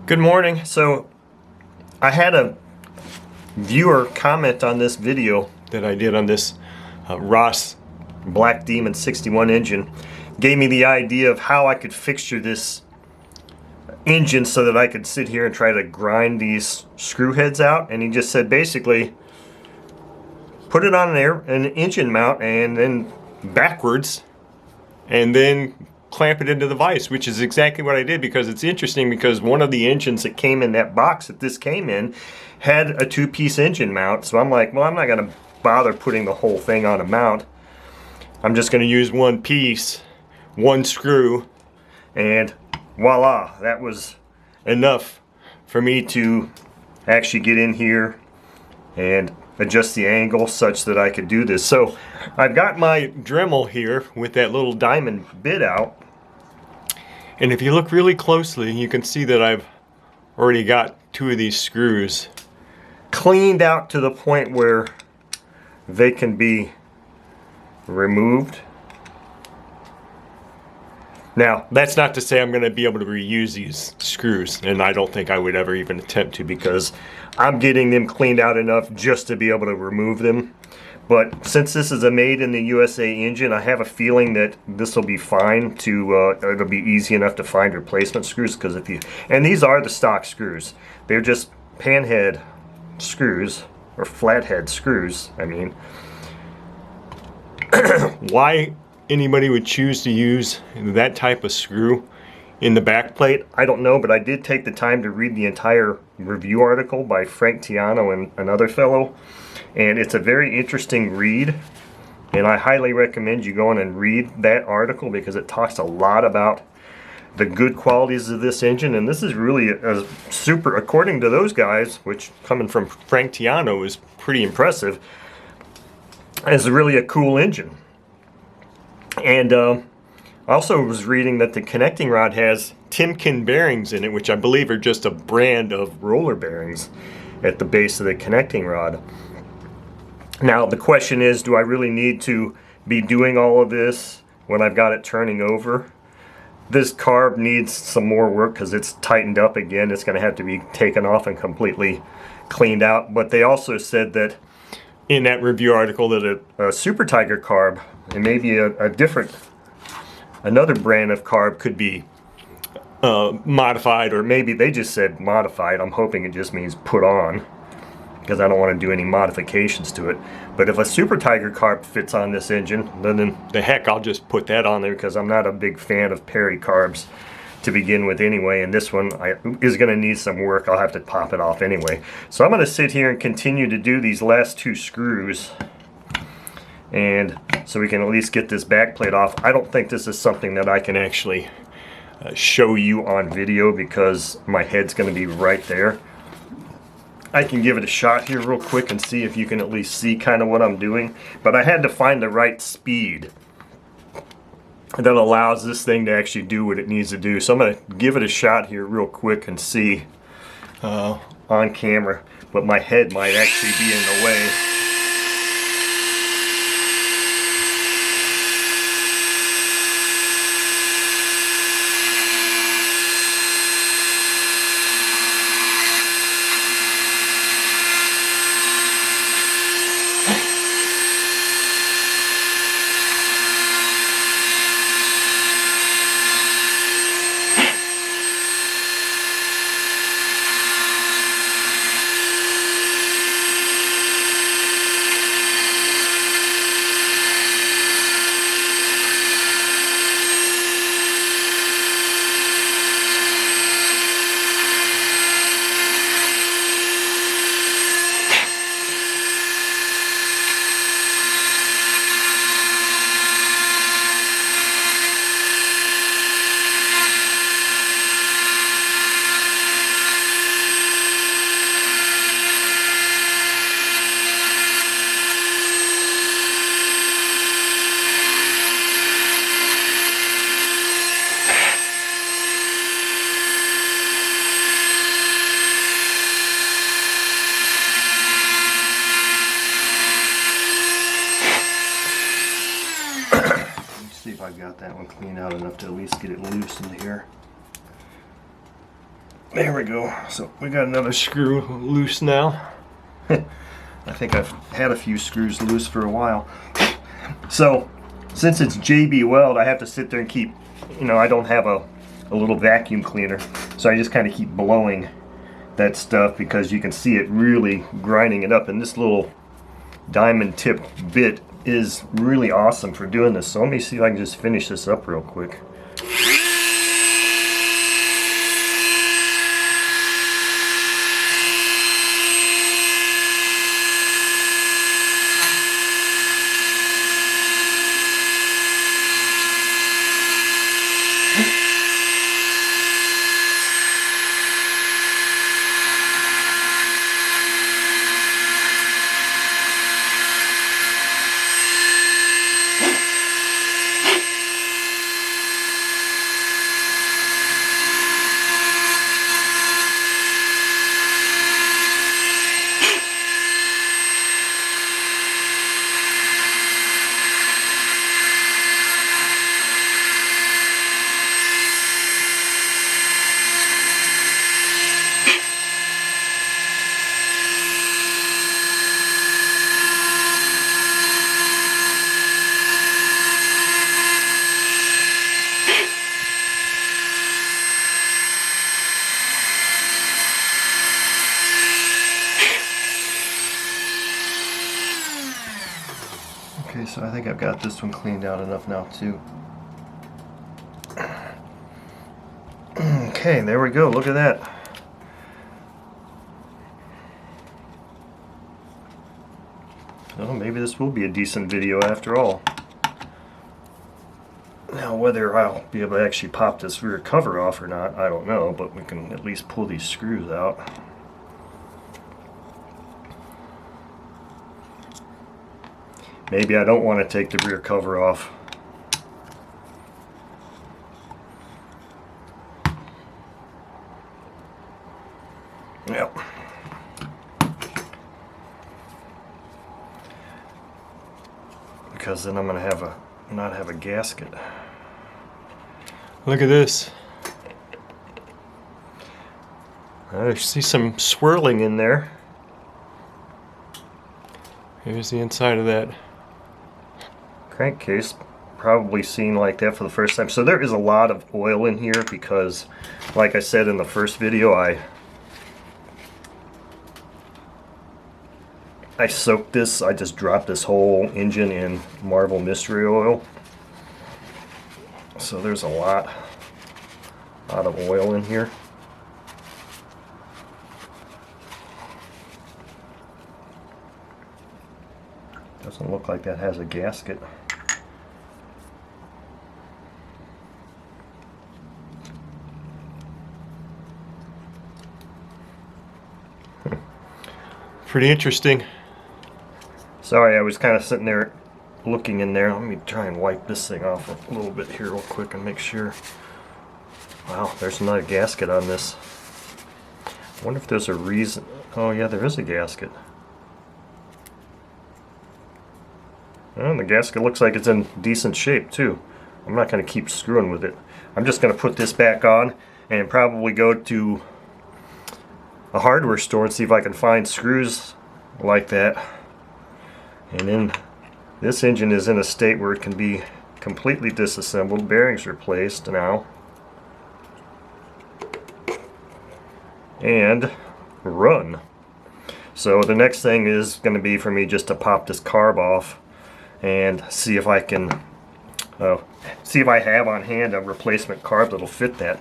Good morning. So I had a viewer comment on this video that I did on this Ross Black Demon 61 engine. Gave me the idea of how I could fixture this engine so that I could sit here and try to grind these screw heads out. And he just said basically put it on an engine mount and then backwards and then clamp it into the vise, which is exactly what I did, because it's interesting because one of the engines that came in that box that this came in had a two-piece engine mount. So I'm like, well, I'm not going to bother putting the whole thing on a mount. I'm just going to use one piece, one screw, and voila, that was enough for me to actually get in here and adjust the angle such that I could do this. So I've got my Dremel here with that little diamond bit out. And if you look really closely, you can see that I've already got two of these screws cleaned out to the point where they can be removed. Now, that's not to say I'm going to be able to reuse these screws, and I don't think I would ever even attempt to, because I'm getting them cleaned out enough just to be able to remove them. But since this is a made in the USA engine, I have a feeling that this will be fine to, it'll be easy enough to find replacement screws, because if you, and these are the stock screws. They're just panhead screws, or flathead screws, I mean. Why anybody would choose to use that type of screw in the back plate, I don't know, but I did take the time to read the entire review article by Frank Tiano and another fellow, and it's a very interesting read, and I highly recommend you go in and read that article, because it talks a lot about the good qualities of this engine. And this is really a super, according to those guys, which coming from Frank Tiano is pretty impressive, is really a cool engine. And I also was reading that the connecting rod has Timken bearings in it, which I believe are just a brand of roller bearings at the base of the connecting rod. Now the question is, do I really need to be doing all of this when I've got it turning over? This carb needs some more work because it's tightened up again. It's going to have to be taken off and completely cleaned out. But they also said that in that review article that a Super Tiger carb, and maybe another brand of carb, could be modified, or maybe they just said modified. I'm hoping it just means put on, because I don't want to do any modifications to it. But if a Super Tiger carb fits on this engine, then the heck, I'll just put that on there, because I'm not a big fan of Perry carbs to begin with anyway, and this one is going to need some work. I'll have to pop it off anyway. So I'm going to sit here and continue to do these last two screws, and so we can at least get this back plate off. I don't think this is something that I can actually show you on video, because my head's going to be right there. I can give it a shot here real quick and see if you can at least see kind of what I'm doing, but I had to find the right speed that allows this thing to actually do what it needs to do. So I'm going to give it a shot here real quick and see on camera, but my head might actually be in the way. See if I've got that one clean out enough to at least get it loosened here. There we go. So we got another screw loose now. I think I've had a few screws loose for a while. So since it's JB Weld, I have to sit there and keep, I don't have a little vacuum cleaner. So I just kind of keep blowing that stuff because you can see it really grinding it up. And this little diamond tipped bit is really awesome for doing this. So let me see if I can just finish this up real quick. Okay, so I think I've got this one cleaned out enough now too. Okay, there we go. Look at that. Well, maybe this will be a decent video after all. Now, whether I'll be able to actually pop this rear cover off or not, I don't know, but we can at least pull these screws out. Maybe I don't want to take the rear cover off. Yep. Because then I'm going to not have a gasket. Look at this. I see some swirling in there. Here's the inside of that crankcase. Probably seen like that for the first time. So there is a lot of oil in here because, like I said in the first video, I soaked this. I just dropped this whole engine in Marvel Mystery Oil. So there's a lot of oil in here. Doesn't look like that has a gasket. Pretty interesting. Sorry, I was kind of sitting there looking in there. Let me try and wipe this thing off a little bit here real quick and make sure. Wow, there's not a gasket on this. I wonder if there's a reason. Oh yeah, there is a gasket. And the gasket looks like it's in decent shape too. I'm not going to keep screwing with it. I'm just going to put this back on and probably go to a hardware store and see if I can find screws like that. And then this engine is in a state where it can be completely disassembled, bearings replaced now, and run. So the next thing is going to be for me just to pop this carb off and see if I can see if I have on hand a replacement carb that'll fit that.